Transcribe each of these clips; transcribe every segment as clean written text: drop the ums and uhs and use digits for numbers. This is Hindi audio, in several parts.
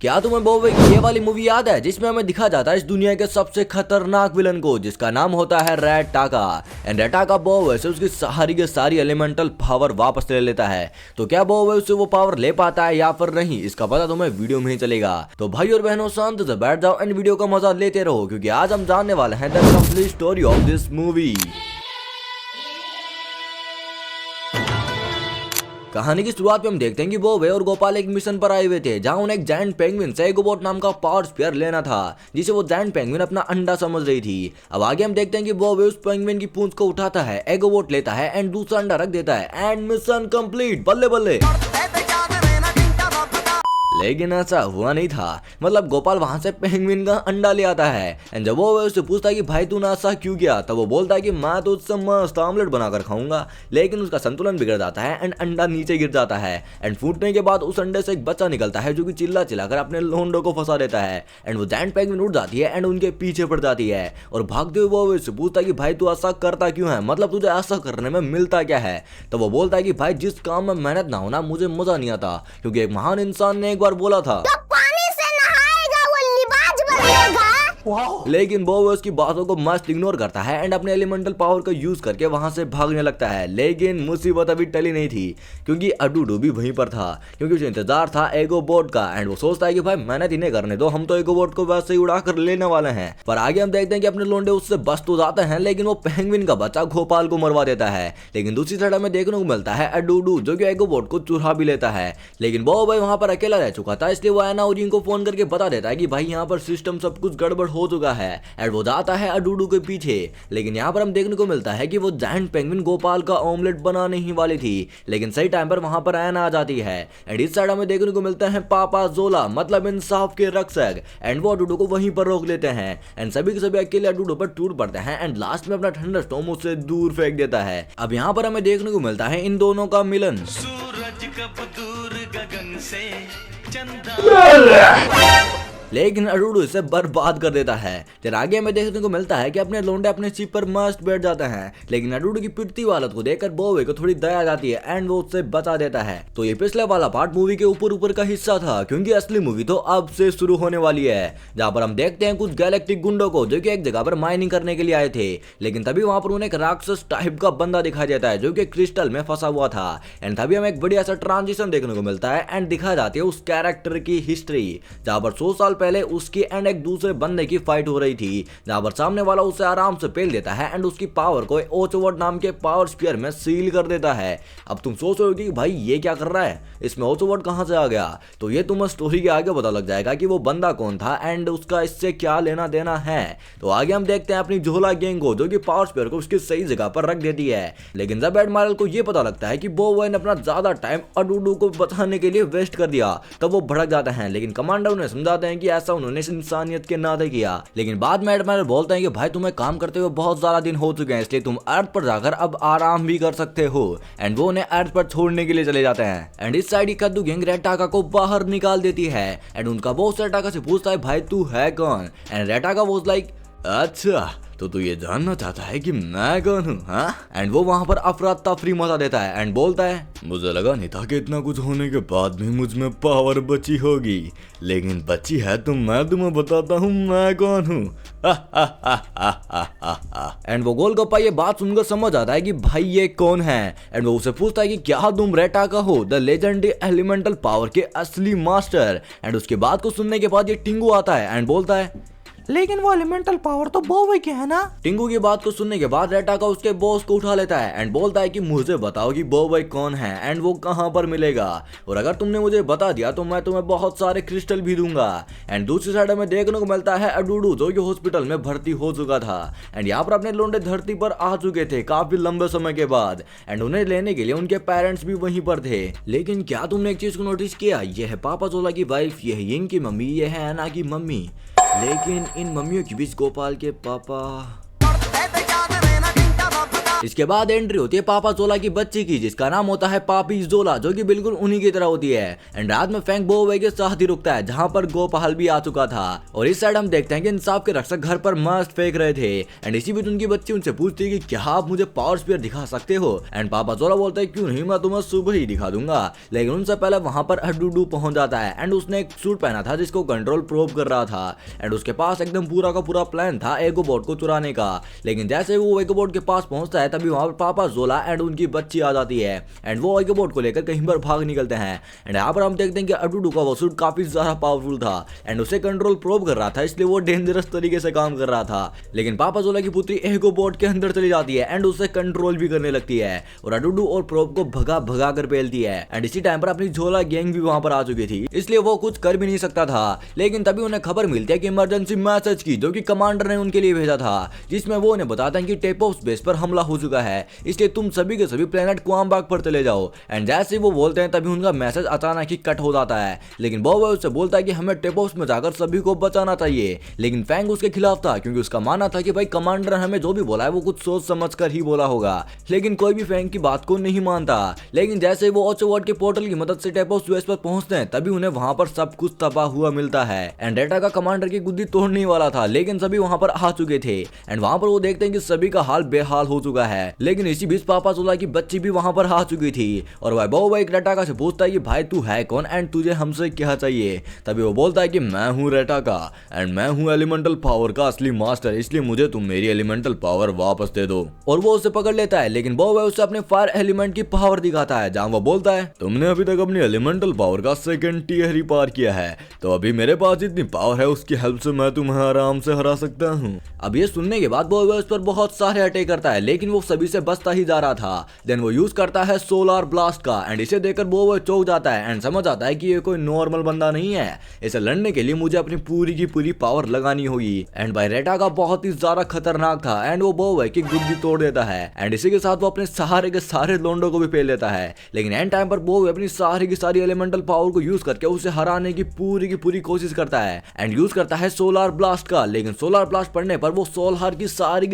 क्या तुम्हें बॉबी की ये वाली मूवी याद है जिसमें हमें दिखा जाता है इस दुनिया के सबसे खतरनाक विलन को, जिसका नाम होता है रेड टाका। एंड रेड टाका बॉबी से उसकी सारी के सारी एलिमेंटल पावर वापस ले लेता है। तो क्या बॉबी उससे वो पावर ले पाता है या फिर नहीं, इसका पता तुम्हें वीडियो में ही चलेगा। तो भाई और बहनों शांत से बैठ जाओ एंड वीडियो का मजा लेते रहो, क्योंकि आज हम जानने वाले हैं the complete story of this movie. कहानी की शुरुआत में हम देखते हैं कि बॉबी और गोपाल एक मिशन पर आए हुए थे, जहां उन्हें एक जायंट पेंगुइन से एगोबॉट नाम का पावर स्फीयर लेना था, जिसे वो जायंट पेंगुइन अपना अंडा समझ रही थी। अब आगे हम देखते हैं कि बॉबी उस पेंगुइन की पूंछ को उठाता है, एगोबॉट लेता है एंड दूसरा अंडा रख देता है एंड मिशन कंप्लीट। बल्ले बल्ले। लेकिन ऐसा हुआ नहीं था। मतलब गोपाल वहां से पेंगुइन का अंडा ले आता है एंड जब वो उससे पूछता है कि भाई तू ना ऐसा क्यों किया, तब वो बोलता है कि मैं तो उससे मस्त ऑमलेट बनाकर खाऊंगा। लेकिन उसका संतुलन बिगड़ जाता है एंड अंडा नीचे गिर जाता है एंड फूटने के बाद उस अंडे से एक बच्चा निकलता है जो कि चिल्ला चिल्लाकर अपने लोंडो को फंसा देता है एंड वो जायंट पेंगुइन उड़ जाती है एंड उनके पीछे पड़ जाती है और भागते हुए वो उससे पूछता है कि भाई तू ऐसा करता क्यों है, मतलब तुझे ऐसा करने में मिलता क्या है। तो वो बोलता है कि भाई जिस काम में मेहनत ना होना मुझे मजा नहीं आता, क्योंकि एक महान इंसान ने एक बार बोला था लेकिन बॉबी उसकी बातों को मस्त इग्नोर करता है एंड अपने एलिमेंटल पावर का यूज करके वहां से भागने लगता है। लेकिन मुसीबत अभी टली नहीं थी, क्योंकि अडूडू भी वहीं पर था, क्योंकि उसे इंतजार था एगोबॉट का एंड वो सोचता है कि भाई मेहनत इन्हें करने दो, हम तो एगोबॉट को वैसे ही उड़ा कर लेने वाले हैं। पर आगे हम देखते हैं कि अपने लोंडे उससे बच तो जाते हैं, लेकिन वो पेंगुइन का बच्चा गोपाल को मरवा देता है। लेकिन दूसरी साइड में देखने को मिलता है अडूडू, जो कि एगोबॉट को चुरा भी लेता है। लेकिन बॉबी वहां पर अकेला रह चुका था, इसलिए वो एना ओरिन को फोन करके बता देता है कि भाई यहाँ पर सिस्टम सब कुछ गड़बड़ हो चुका है एंड वो जाता है अडूडू के पीछे। लेकिन यहाँ पर हम देखने को मिलता है कि वो जायंट पेंगुइन गोपाल का ऑमलेट बनाने ही वाली थी, लेकिन सही टाइम पर वहां पर एना आ जाती है एंड इस साइड हमें देखने को मिलता है पापा जोला, मतलब इंसाफ के रक्षक, एंड वो अडूडू को वहीं पर रोक लेते हैं एंड सभी के सभी अकेले अडूडू पर टूट पड़ते हैं एंड लास्ट में अपना थंडरस्टॉर्म उससे दूर फेंक देता है। अब यहाँ पर हमें देखने को मिलता है इन दोनों का मिलन। सूरज कब दूर गगन से चंदा लेकिन अडूडू इसे बर्बाद कर देता है। फिर आगे हमें देखने को मिलता है कि अपने लोंडे अपने शिप पर मस्त बैठ जाते हैं, लेकिन अडूडू की पिटती हालत को देखकर बॉबी को थोड़ी दया आ जाती है एंड वो उससे बचा देता है। तो ये पिछले वाला पार्ट मूवी के ऊपर का हिस्सा था, क्योंकि असली मूवी तो अब से शुरू होने वाली है, जहाँ पर हम देखते हैं कुछ गैलेक्टिक गुंडों को जो कि एक जगह पर माइनिंग करने के लिए आए थे। लेकिन तभी वहां पर उन्हें एक राक्षस टाइप का बंदा दिखाई देता है जो कि क्रिस्टल में फंसा हुआ था एंड तभी हमें एक बढ़िया सा ट्रांजिशन देखने को मिलता है एंड दिखा जाती है उस कैरेक्टर की हिस्ट्री, जहाँ पर 100 साल पहले उसकी एंड एक दूसरे बंदे की फाइट हो रही थी, जहां पर सामने वाला उसे आराम से पेल देता है एंड उसकी पावर को ओचोवर्ड नाम के पावर स्फीयर में सील कर देता है। अब तुम सोच रहे हो कि भाई ये क्या कर रहा है, इसमें ओचोवर्ड कहां से आ गया, तो ये तुम्हें स्टोरी के आगे पता लग जाएगा कि वो बंदा कौन था एंड उसका इससे क्या लेना देना है। तो आगे हम देखते हैं अपनी झोला गैंग को, जो कि पावर स्फीयर को उसकी सही जगह पर रख देती है। लेकिन जब एडमायरल को यह पता लगता है कि बॉबी ने अपना ज्यादा टाइम अडूडू को बचाने के लिए वेस्ट कर दिया, तब वो भड़क जाते हैं। लेकिन कमांडर उन्हें समझाते हैं कि ऐसा उन्होंने इंसानियत के नाते किया। लेकिन बाद में एडमायरल बोलते हैं कि भाई तुम्हें काम करते हुए बहुत ज्यादा दिन हो चुके हैं, इसलिए तुम अर्थ पर जाकर अब आराम भी कर सकते हो एंड वो उन्हें अर्थ पर छोड़ने के लिए चले जाते हैं। एंड इस साइड कद्दू गैंग रेड टाका को बाहर निकाल देती है एंड उनका बॉस रेड टाका से पूछता है भाई तू है कौन, एंड रेड टाका वाज लाइक अच्छा तो तू ये जानना चाहता है कि मैं कौन हूँ, हाँ? एंड वो वहां पर अफरा तफरी मचा देता है एंड बोलता है मुझे लगा नहीं था कि इतना कुछ होने के बाद भी मुझ में पावर बची होगी, लेकिन बची है तो मैं तुम्हें बताता हूँ मैं कौन हूँ। एंड वो गोलगप्पा ये बात सुनकर समझ आता है कि भाई ये कौन है एंड वो उसे पूछता है कि क्या तुम रेड टाका हो, द लेजेंडरी एलिमेंटल पावर के असली मास्टर। एंड उसके बात को सुनने के बाद ये टिंगू आता है एंड बोलता है लेकिन वो एलिमेंटल पावर तो बॉबी की है ना। टिंगू की बात को सुनने के बाद रेड टाका उसके बॉस को उठा लेता है एंड बोलता है कि मुझे बताओ कि बॉबी कौन है एंड वो कहां पर मिलेगा, और अगर तुमने मुझे बता दिया तो मैं तुम्हें बहुत सारे क्रिस्टल भी दूंगा। एंड दूसरी साइड में देखने को मिलता है अडूडू, जो कि हॉस्पिटल में भर्ती हो चुका था एंड यहाँ पर अपने लोंडे धरती पर आ चुके थे काफी लंबे समय के बाद एंड उन्हें लेने के लिए उनके पेरेंट्स भी वहीं पर थे। लेकिन क्या तुमने एक चीज को नोटिस किया, ये है पापा जोला की वाइफ, ये है यिंग की मम्मी, ये है एना की मम्मी, लेकिन इन मम्मियों के बीच गोपाल के पापा इसके बाद एंट्री होती है पापा जोला की बच्ची की, जिसका नाम होता है पापी जोला, जो कि बिल्कुल उन्हीं की तरह होती है। एंड रात में फैंक बोवे के साथ ही रुकता है, जहाँ पर गोपाल भी आ चुका था। और इस साइड हम देखते हैं कि इंसाफ के रक्षक घर पर मस्त फेंक रहे थे। एंड इसी बीच उनकी बच्ची उनसे पूछती है कि क्या आप मुझे पावर स्पीयर दिखा सकते हो। एंड पापा जोला बोलता है क्यों नहीं, मैं तुम्हें सुबह ही दिखा दूंगा। लेकिन उनसे पहले वहां पर अडूडू पहुंच जाता है। एंड उसने एक सूट पहना था जिसको कंट्रोल प्रोब कर रहा था। एंड उसके पास एकदम पूरा का पूरा प्लान था एगोबॉट को चुराने का। लेकिन जैसे वो एगोबॉट के पास पहुंचता है तभी वहां पर पापा जोला एंड उनकी बच्ची आ जाती है। एंड वो एगोबॉट को लेकर कहीं पर भाग निकलते हैं। एंड यहाँ पर हम देखते हैं कि अडूडू का वो सूट काफी ज्यादा पावरफुल था एंड उसे कंट्रोल प्रोब कर रहा था, इसलिए वो डेंजरस तरीके से काम कर रहा था। लेकिन पापा जोला की पुत्री एगोबॉट के अंदर चली जाती है एंड उसे कंट्रोल भी करने लगती है और अडूडू और प्रोब को भगा भगा कर पेलती है। एंड इसी टाइम पर अपनी झोला गैंग भी वहां पर आ चुकी थी, इसलिए वो कुछ कर भी नहीं सकता था। लेकिन तभी उन्हें खबर मिलती है कि इमरजेंसी मैसेज की, जो कि कमांडर ने उनके लिए भेजा था, जिसमें वो उन्हें बताता है कि टेपोस बेस पर हमला हो चुका है, इसलिए तुम सभी के सभी प्लेनेट क्वामबाग पर चले जाओ। एंड जैसे वो बोलते हैं तभी उनका मैसेज अचानक ही कट हो जाता है। लेकिन बोवे उससे बोलता है कि हमें टेपोस में जाकर सभी को बचाना चाहिए। लेकिन फैंग उसके खिलाफ था, क्योंकि उसका मानना था कि भाई कमांडर हमें जो भी बोला है वो कुछ सोच समझ कर ही बोला होगा। लेकिन कोई भी फैंग की बात को नहीं मानता। लेकिन जैसे वो ओचोवर्ड के पोर्टल की मदद से टेपोस बेस पर पहुंचते हैं तभी उन्हें वहां पर सब कुछ तबाह हुआ मिलता है। एंड डेटा का कमांडर की गुद्दी तोड़ने वाला था, लेकिन सभी वहां पर आ चुके थे। एंड वहां पर वो देखते हैं कि सभी का हाल बेहाल हो चुका है। लेकिन इसी बीच पापा जोला की बच्ची भी वहां पर आ चुकी थी और वह बोवे रेटाका से पूछता है कि भाई तू है कौन एंड तुझे हमसे क्या चाहिए। तभी वो बोलता है कि मैं हूँ रेटाका एंड मैं हूँ एलिमेंटल पावर का असली मास्टर, इसलिए मुझे तुम मेरी एलिमेंटल पावर वापस दे दो। और वो उसे पकड़ लेता है। लेकिन बोवे उसे अपने फायर एलिमेंट की पावर दिखाता है, जहाँ वो बोलता है तुमने अभी तक अपनी एलिमेंटल पावर का सेकंड टियर ही पार किया है, तो अभी मेरे पास जितनी पावर है उसकी हेल्प से मैं तुम्हें आराम से हरा सकता हूँ। अब ये सुनने के बाद बोवे उस पर बहुत सारे अटैक करता है, लेकिन वो सभी से बचता ही जा रहा था। देन वो यूज करता है सोलर ब्लास्ट का एंड इसे देखकर बोवे चौंक जाता है एंड समझ आता है कि ये कोई नॉर्मल बंदा नहीं है, इसे लड़ने के लिए मुझे अपनी पूरी की पूरी पावर लगानी होगी। एंड भाई रेटाका बहुत ही ज्यादा खतरनाक था एंड वो बोवे की गुद्दी तोड़ देता है एंड इसी के साथ वो अपने सहारे के सारे लोंडो को भी फेल देता है। लेकिन एंड टाइम पर बोवे अपनी सारी की सारी एलिमेंटल पावर को यूज करके उसे हराने की पूरी कोशिश करता है एंड यूज करता है सोलर ब्लास्ट का। लेकिन सोलर ब्लास्ट पड़ने पर वो सोलर की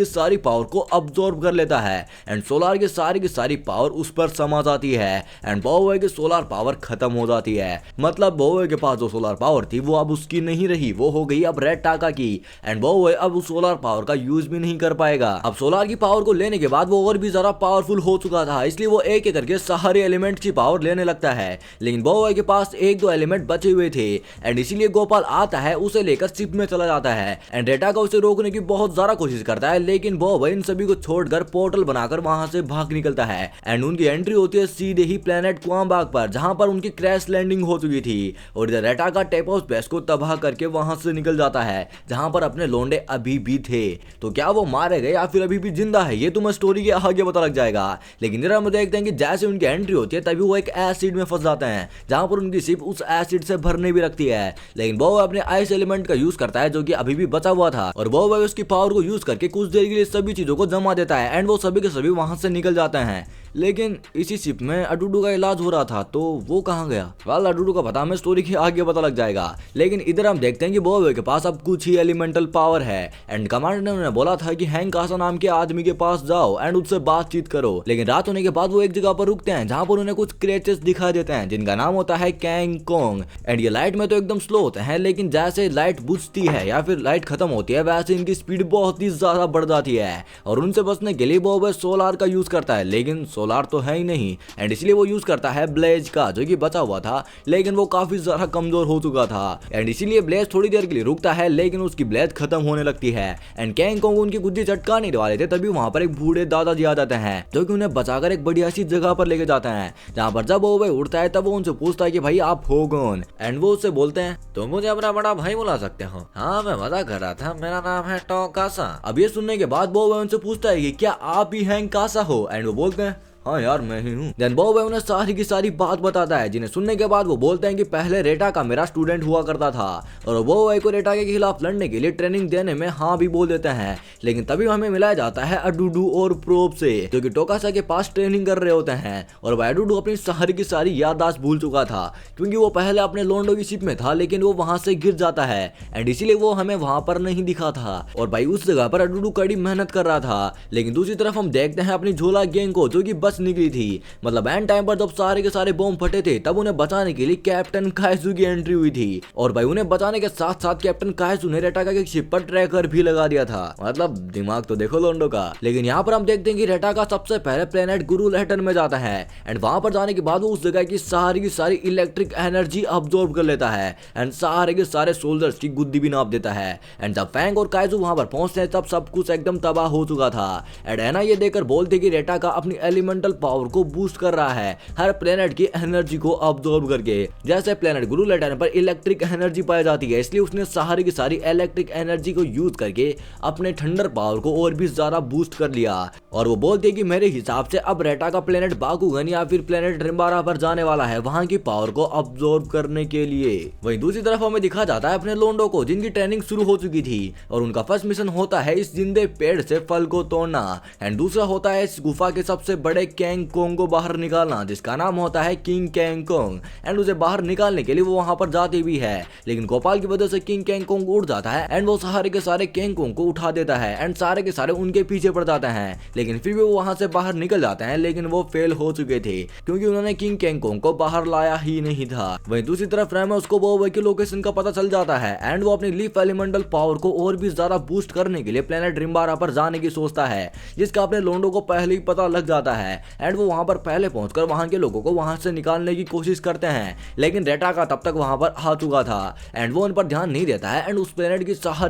सारी पावर को अब्सॉर्ब कर लेता है एंड सोलर की सारी पावर उस पर समा जाती है एंड बोवे की सोलर पावर खत्म हो जाती है। मतलब बोवे के पास जो सोलर पावर थी वो अब उसकी नहीं रही, वो हो गई अब रेटाका की। एंड बोवे अब उस सोलर पावर का यूज भी नहीं कर पाएगा। अब सोलर की पावर को लेने के बाद वो और भी ज्यादा पावरफुल हो चुका था, इसलिए वो एक एक करके सारे एलिमेंट की पावर लेने लगता है। लेकिन बोवे के पास एक दो एलिमेंट बचे हुए थे एंड इसीलिए गोपाल आता है, उसे लेकर शिप में चला जाता है एंड रेटाका उसे रोकने की बहुत ज्यादा कोशिश करता है। लेकिन बोवे इन सभी को छोड़कर पोर्टल बनाकर वहां से भाग निकलता है एंड उनकी एंट्री होती है सीधे ही प्लेनेट क्वामबाग पर, जहां पर उनकी क्रैश लैंडिंग हो चुकी थी। और इधर रेटाका टेपोस बेस को तबाह करके वहां से निकल जाता है, जहां पर अपने लोंडे अभी भी थे। तो क्या वो मारे गए या फिर अभी भी जिंदा है, ये तुम्हें स्टोरी के आगे पता लग जाएगा। लेकिन इधर हम देखते हैं कि जैसे उनकी एंट्री होती है तभी वो एक एसिड में फंस जाते हैं, जहां पर उनकी शिप उस एसिड से भरने भी लगती है। लेकिन वो अपने आइस एलिमेंट का यूज करता है, जो कि अभी भी बचा हुआ था, और वो उसकी पावर को यूज करके कुछ देर के लिए सभी चीजों को जमा देता है एंड वो सभी के सभी वहां से निकल जाते हैं। लेकिन इसी शिप में अडूडू का इलाज हो रहा था, तो वो कहाँ गया? वेल अडूडू का पता हमें स्टोरी के आगे पता लग जाएगा। लेकिन इधर हम देखते हैं कि बोवे के पास अब कुछ ही एलिमेंटल पावर है एंड कमांडर ने उन्हें बोला था कि हैंक कासा नाम के आदमी के पास जाओ एंड उससे बातचीत करो। लेकिन रात होने के बाद वो एक जगह पर रुकते हैं, जहाँ पर उन्हें कुछ क्रिएचर्स दिखाई देते हैं, जिनका नाम होता है कैंग कोंग। एंड ये लाइट में तो एकदम स्लो होते हैं, लेकिन जैसे लाइट बुझती है या फिर लाइट खत्म होती है, वैसे इनकी स्पीड बहुत ही ज्यादा बढ़ जाती है। और उनसे बचने के लिए बोवे सोलार का यूज करता है, लेकिन सोलार तो है ही नहीं एंड इसलिए वो यूज करता है ब्लेज का, जो कि बचा हुआ था, लेकिन वो काफी ज्यादा कमजोर हो चुका था एंड इसीलिए ब्लेज थोड़ी देर के लिए रुकता है, लेकिन उसकी ब्लेज खत्म होने लगती है एंड कैंग कोंग उनकी गुद्दी चटकाने वाले थे। तभी वहां पर एक बूढ़े दादाजी आ जाते हैं, जो कि उन्हें बचाकर एक बढ़िया सी जगह पर लेके जाते हैं, जहां पर जब वो उड़ता है तब वो उनसे पूछता है कि भाई आप हो कौन? एंड वो उससे बोलते हैं तुम मुझे अपना बड़ा भाई बुला सकते हो। हाँ मैं मजाक कर रहा था, मेरा नाम है टॉकासा। अब ये सुनने के बाद वो उनसे पूछता है कि क्या आप ही हैंक कासा हो? एंड वो बोलते हैं हाँ यार मैं ही हूँ। देन बॉब उन्हें सारी की सारी बात बताता है, जिन्हें सुनने के बाद वो बोलते हैं कि पहले रेटा का मेरा स्टूडेंट हुआ करता था, और बॉब को रेटा के खिलाफ लड़ने के लिए ट्रेनिंग देने में हाँ भी बोल देते हैं। लेकिन तभी हमें मिलाया जाता है अडूडू और प्रोब से, जो कि टोकासा के पास ट्रेनिंग कर रहे होते हैं। और अडूडू अपनी सारी की सारी याददाश्त भूल चुका था, क्योंकि वो पहले अपने लोंडो की शिप में था, लेकिन वो वहां से गिर जाता है एंड इसीलिए वो हमें वहां पर नहीं दिखा था। और भाई उस जगह पर अडूडू कड़ी मेहनत कर रहा था। लेकिन दूसरी तरफ हम देखते हैं अपनी झोला गैंग को, जो कि बच निकली थी। मतलब एंड टाइम पर जब सारे के सारे बॉम्ब फटे थे, तब उन्हें बचाने के लिए कैप्टन काइजू की एंट्री हुई थी। और भाई उन्हें बचाने के साथ साथ कैप्टन काइजू ने रेटाका के शिप पर ट्रैकर भी लगा दिया था। मतलब दिमाग तो देखो लोंडो का। लेकिन यहाँ पर हम देखते हैं कि रेटाका सबसे पहले प्लेनेट गुरु लैटन में जाता है एंड वहां पर जाने के बाद वो उस जगह की सारी इलेक्ट्रिक एनर्जी अब्सॉर्ब कर लेता है एंड सारे के सारे सोल्जर्स की गुद्दी भी नाप देता है। एंड जब फैंग और काइजू वहां पर पहुंचते हैं, तब सब कुछ एकदम तबाह हो चुका था। एंड एना ये देखकर बोलते कि रेटाका अपनी एलिमेंटल पावर को बूस्ट कर रहा है, हर प्लेनेट की एनर्जी को अब्सॉर्ब करके। जैसे प्लेनेट गुरु लैटन पर इलेक्ट्रिक एनर्जी पाई जाती है, इसलिए उसने सारी की सारी इलेक्ट्रिक एनर्जी को यूज करके अपने थंडर पावर को और भी ज्यादा बूस्ट कर लिया। और वो बोलते कि मेरे हिसाब से अब रेटाका प्लेनेट बाकुगन या फिर प्लेनेट रिम्बारा पर जाने वाला है, वहां की पावर को अब्सॉर्ब करने के लिए। वहीं दूसरी तरफ हमें दिखा जाता है अपने लोंडो को, जिनकी ट्रेनिंग शुरू हो चुकी थी, और उनका फर्स्ट मिशन होता है इस जिंदे पेड़ से फल को तोड़ना एंड दूसरा होता है इस गुफा के सबसे बड़े कैंग कोंग को बाहर निकालना, जिसका नाम होता है किंग कैंग कोंग। एंड उसे बाहर निकालने के लिए वो वहां पर जाती भी है, लेकिन गोपाल की वजह से किंग कैंग कोंग उड़ जाता है एंड वो सारे के सारे कैंग कोंग को उठा देता है एंड सारे के सारे उनके पीछे पड़ जाते हैं। लेकिन फिर भी वो वहां से बाहर निकल जाते हैं, लेकिन वो फेल हो चुके थे, क्योंकि उन्होंने किंग कैंग कोंग को बाहर लाया ही नहीं था। वहीं दूसरी तरफ रेमस को बॉब की लोकेशन का पता चल जाता है एंड वो अपनी लीफ एलिमेंटल पावर को और भी ज्यादा बूस्ट करने के लिए प्लेनेट रिम्बारा पर जाने की सोचता है, जिसका अपने लोंडो को पहले ही पता लग जाता है। एंड वो वहां पर पहले पहुंचकर वहां के लोगों को वहां से निकालने की कोशिश करते हैं, लेकिन रेटाका तब तक वहां पर आ चुका था एंड वो उन पर ध्यान नहीं देता है एंड उस प्लेनेट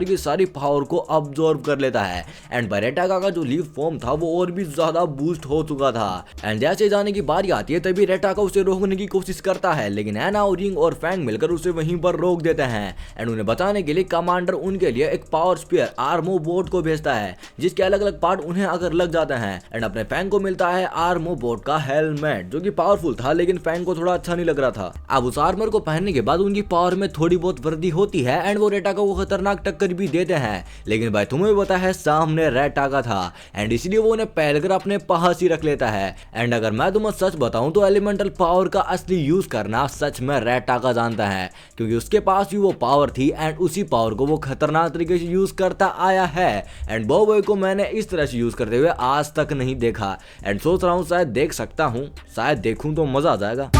की सारी पावर को अब्सॉर्ब कर लेता है। एंड रेटाका का जो लीफ फॉर्म था वो और भी ज्यादा बूस्ट हो चुका था। एंड जैसे जाने की बारी आती है, तभी रेटाका उसे रोकने की कोशिश करता है, लेकिन एना और रिंग और फैंग मिलकर उसे वहीं पर रोक देते हैं। एंड उन्हें बचाने के लिए कमांडर उनके लिए एक पावर स्पीयर आर्मो बोट को भेजता है, जिसके अलग अलग पार्ट उन्हें अगर लग जाते हैं। एंड अपने फैंग को मिलता है आर्मो बोट का हेलमेट, जो कि पावरफुल था, लेकिन फैंग को थोड़ा अच्छा नहीं लग रहा था। अब उस आर्मर को पहनने के बाद उनकी पावर में थोड़ी बहुत वृद्धि होती है एंड वो रेटाका को खतरनाक टक्कर भी देते हैं। लेकिन भाई तुम्हें भी पता है सामने रेटाका था एंड इसलिए वो उन्हें पहलकर अपने पास ही रख लेता है। एंड अगर मैं तुम्हें सच बताऊं तो एलिमेंटल पावर का असली यूज करना सच में रेटाका जानता है, क्योंकि उसके पास भी वो पावर थी एंड उसी पावर को वो खतरनाक तरीके से यूज करता आया है। एंड बॉब को मैंने इस तरह से यूज करते हुए आज तक नहीं देखा एंड सोच रहा हूँ शायद देख सकता हूँ, शायद देखूं तो मजा आ जाएगा।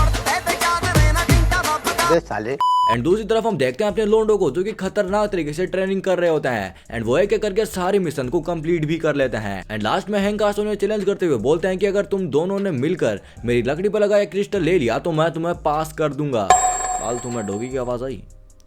एंड दूसरी तरफ हम देखते हैं अपने लोंडो को, जो कि खतरनाक तरीके से ट्रेनिंग कर रहे होते हैं एंड वो एक एक करके सारी मिशन को कंप्लीट भी कर लेते हैं। एंड लास्ट में हैंग कासो ने चैलेंज करते हुए बोलते हैं कि अगर तुम दोनों ने मिलकर मेरी लकड़ी पर लगाया क्रिस्टल ले लिया तो मैं तुम्हें पास कर दूंगा। बाल तुम्हें डोगी की आवाज आई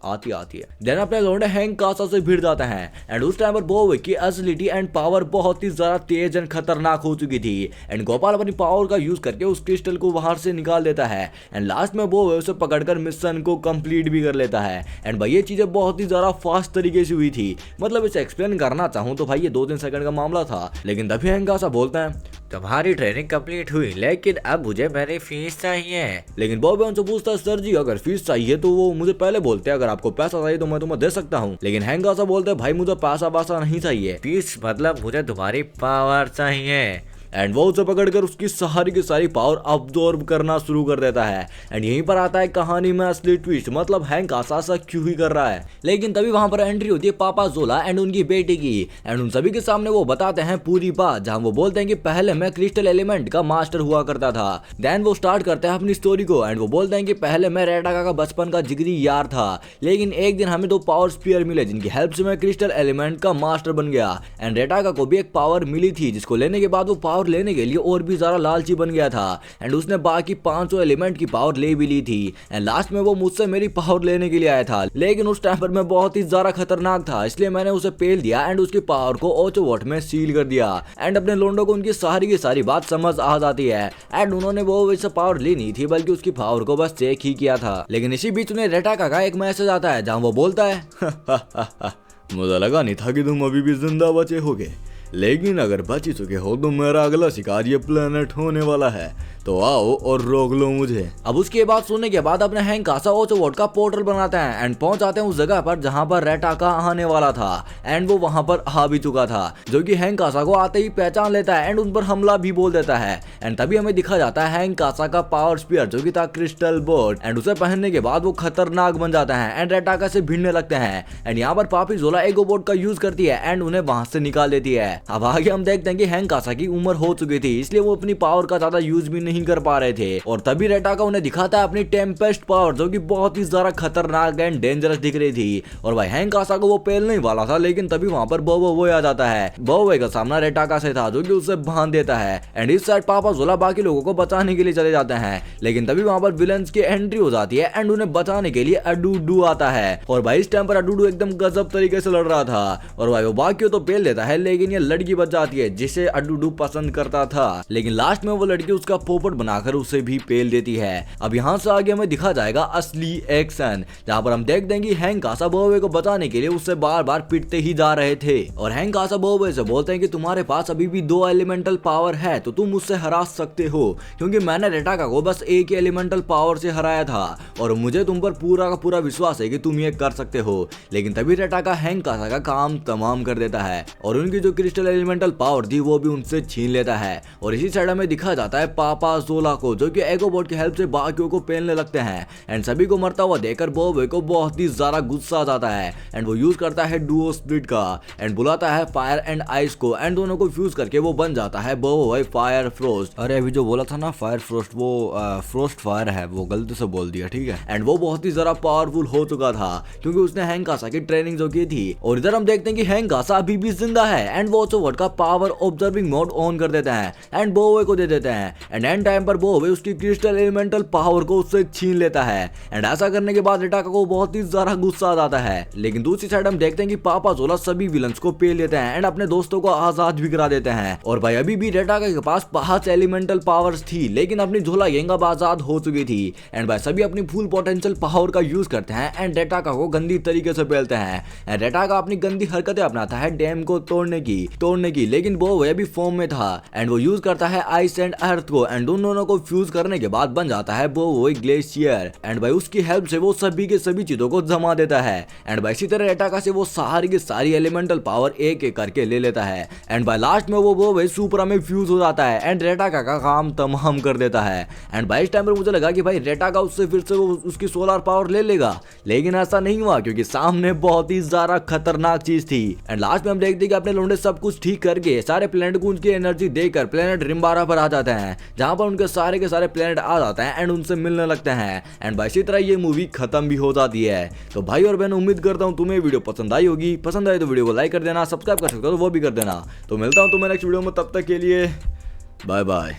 आती है। देन अपने लोंडे हैंग कासा से भिड़ जाते हैं एंड उस टाइम पर बॉब की एजिलिटी एंड पावर बहुत ही ज्यादा तेज एंड खतरनाक हो चुकी थी एंड गोपाल अपनी पावर का यूज करके उस क्रिस्टल को बाहर से निकाल देता है एंड लास्ट में बॉब उसे पकड़कर मिशन को कंप्लीट भी कर लेता है। एंड भाई ये चीजें बहुत ही ज्यादा फास्ट तरीके से हुई थी, मतलब इसे एक्सप्लेन करना चाहूँ तो भाई ये 2-3 सेकंड का मामला था। लेकिन तभी हैंग कासा बोलता है तुम्हारी ट्रेनिंग कंप्लीट हुई, लेकिन अब मुझे मेरी फीस चाहिए। लेकिन बॉब उनसे पूछता है सर जी अगर फीस चाहिए तो वो मुझे पहले बोलते हैं, अगर आपको पैसा चाहिए तो मैं तुम्हें दे सकता हूँ। लेकिन हैंग कासा बोलते हैं भाई मुझे पैसा नहीं चाहिए, फीस मतलब मुझे तुम्हारी पावर चाहिए। एंड वो उसे पकड़कर उसकी सारी की सारी पावर अब्सॉर्ब करना शुरू कर देता है। एंड यहीं पर आता है कहानी में असली ट्विस्ट, मतलब हैंक ऐसा क्यों ही कर रहा है। लेकिन तभी वहां पर एंट्री होती है पापा जोला एंड उनकी बेटी की एंड उन सभी के सामने वो बताते हैं पूरी बात, जहां वो बोलते हैं कि पहले मैं क्रिस्टल एलिमेंट का मास्टर हुआ करता था। देन वो स्टार्ट करते हैं अपनी स्टोरी को एंड वो बोलते हैं कि पहले मैं रेटाका का बचपन का जिगरी यार था, लेकिन एक दिन हमें 2 पावर स्पीयर मिले जिनकी हेल्प से मैं क्रिस्टल एलिमेंट का मास्टर बन गया। एंड रेटाका को भी एक पावर मिली थी जिसको लेने के बाद वो पावर लेने के लिए और भी ज्यादा लालची बन गया था एंड उसने बाकी 500 एलिमेंट की पावर ले भी ली थी। एंड लास्ट में वो मुझसे मेरी पावर लेने के लिए आया था, लेकिन उस टाइम पर मैं बहुत ही ज्यादा खतरनाक था, इसलिए मैंने उसे पेल दिया एंड उसकी पावर को ओचोवॉट में सील कर दिया। एंड अपने लोंडो को उनकी सारी की सारी बात समझ आ जाती है एंड उन्होंने वो वैसे पावर ली नहीं थी बल्कि उसकी पावर को बस चेक ही किया था। लेकिन इसी बीच उन्हें रेटाका का एक मैसेज आता है जहां वो बोलता है मुझे लगा नहीं था कि तुम अभी भी जिंदा बचे होगे, लेकिन अगर बच ही चुके हो तो मेरा अगला शिकार ये प्लेनेट होने वाला है, तो आओ और रोक लो मुझे। अब उसके बाद सुनने के बाद अपने हैंक कासा ओचोवोट का पोर्टल बनाते हैं एंड पहुंच जाते हैं उस जगह पर जहां पर रेटाका आने वाला था एंड वो वहां पर आ भी चुका था, जो कि हैंक कासा को आते ही पहचान लेता है एंड उन पर हमला भी बोल देता है। एंड तभी हमें दिखा जाता है हैंक कासा का पावर स्पीयर, जो कि था क्रिस्टल बोर्ड, एंड उसे पहनने के बाद वो खतरनाक बन जाता है एंड रेटाका से भिड़ने लगते हैं। एंड यहाँ पर पापी जोला एगो बोर्ड का यूज करती है एंड उन्हें वहां से निकाल देती है। अब आगे हम देखते हैं कि हैंक कासा की उम्र हो चुकी थी, इसलिए वो अपनी पावर का ज्यादा यूज भी नहीं कर पा रहे थे। और तभी रेटाका उन्हें दिखाता है अपनी टेम्पेस्ट पावर, जो कि बहुत ही ज्यादा खतरनाक एंड डेंजरस दिख रही थी। और भाई हैंक कासा को वो पेलने ही वाला था, लेकिन तभी वहां पर बोबोवे आ जाता है। बोबोवे का सामना रेटाका से था, जो कि उसे बांध देता है। एंड इस साइड पापा जोला बाकी लोगों को बचाने के लिए चले जाते हैं, लेकिन तभी वहां पर विलन्स की एंट्री हो जाती है एंड उन्हें बचाने के लिए अडूडू आता है। और भाई इस टाइम पर अडूडू एकदम गजब तरीके से लड़ रहा था और भाई वो बाकी तो पेल देता है, लेकिन ये लड़की बच जाती है जिसे अडूडू पसंद करता था। लेकिन लास्ट में वो लड़की उसका पोपट बनाकर उसे भी पेल देती है। अब यहाँ से आगे हमें दिखा जाएगा असली एक्शन, जहाँ पर हम देख देंगे हैंक कासा बोबोवे को बचाने के लिए उससे बार बार पिटते ही जा रहे थे। और हैंक कासा बोबोवे से बोलते हैं कि तुम्हारे पास अभी भी 2 एलिमेंटल पावर है, तो तुम मुझसे हरा सकते हो, क्योंकि मैंने रेटाका को बस एक ही एलिमेंटल पावर से हराया था और मुझे तुम पर पूरा का पूरा विश्वास है कि तुम ये कर सकते हो। लेकिन तभी रेटाका हैंक कासा का काम तमाम कर देता है और उनकी जो क्रिस्टल एलिमेंटल पावर थी वो भी उनसे छीन लेता है। और इसी साइड में दिखा जाता है पापा जोला को, जो कि एगोबॉट की हेल्प से बाकियों को पेलने लगते हैं। एंड सभी को मरता हुआ देखकर बोबोवे को बहुत ही ज्यादा गुस्सा आ जाता है एंड वो यूज करता है डुओ स्प्लिट का एंड बुलाता है फायर एंड आइस को एंड दोनों को फ्यूज करके वो बन जाता है बोबोवे फायर फ्रोस्ट। अरे अभी जो बोला था ना फायर फ्रोस्ट, वो फ्रोस्ट फायर है, वो गलती से बोल दिया, ठीक है। एंड वो बहुत ही ज्यादा पावरफुल हो चुका था क्योंकि उसने हैंक कासा की ट्रेनिंग जो की थी। और इधर हम देखते हैं कि हैंक कासा अभी भी जिंदा है एंड वो ओचोवोट का पावर ऑब्जर्विंग मोड ऑन कर देता है एंड बोबोवे को दे देते हैं। एंड एंड टाइम पर बोबोवे उसकी क्रिस्टल एलिमेंटल पावर को उससे छीन लेता है एंड ऐसा करने के बाद रेटाका को बहुत ही ज्यादा गुस्सा आ जाता है। लेकिन दूसरी साइड हम देखते हैं कि पापा जोला सभी विलन्स को पेल लेते हैं एंड अपने दोस्तों को आजाद भी करा देते हैं। और भाई अभी भी रेटाका के पास 5 एलिमेंटल पावर्स थी, लेकिन अपनी झोला गैंग अब आजाद हो चुकी थी एंड भाई सभी अपनी फुल पोटेंशियल पावर का यूज करते हैं एंड रेटाका को गंदी तरीके से पेलते हैं। एंड रेटाका अपनी गंदी हरकतें अपनाता है डैम को तोड़ने की, लेकिन बोबोवे भी फॉर्म में था एंड वो यूज करता है आइस एंड अर्थ को एंड उन दोनों को फ्यूज करने के बाद बन जाता है बोबोवे ग्लेशियर। एंड भाई उसकी हेल्प से वो सभी के सभी चीजों को जमा देता है एंड भाई इसी तरह रेटाका से वो सारी की सारी एलिमेंटल पावर एक एक करके ले लेता है। एंड भाई लास्ट में वो बोबोवे सुपरा में फ्यूज हो जाता है एंड रेटाका का काम तमाम कर देता है। एंड भाई इस टाइम पर मुझे लगा कि भाई रेटाका उससे फिर से वो उसकी सोलर पावर ले लेगा, लेकिन ऐसा नहीं हुआ क्योंकि सामने बहुत ही ज्यादा खतरनाक चीज थी। एंड लास्ट में हम देखते हैं कि अपने लोंडे सब कुछ ठीक करके सारे प्लेनेट को उनकी एनर्जी देकर प्लेनेट रिम्बारा पर आ जाते हैं, जहां पर उनके सारे के सारे प्लेनेट आ जाते हैं एंड उनसे मिलने लगते हैं। एंड भाई इसी तरह ये मूवी खत्म भी हो जाती है। तो भाई और बहन उम्मीद करता हूँ तुम्हें वीडियो पसंद आई होगी, पसंद आई तो वीडियो को लाइक कर देना, सब्सक्राइब कर सकते हो तो वो भी कर देना। तो मिलता हूँ तुम्हें नेक्स्ट वीडियो में, तब तक के लिए बाय बाय।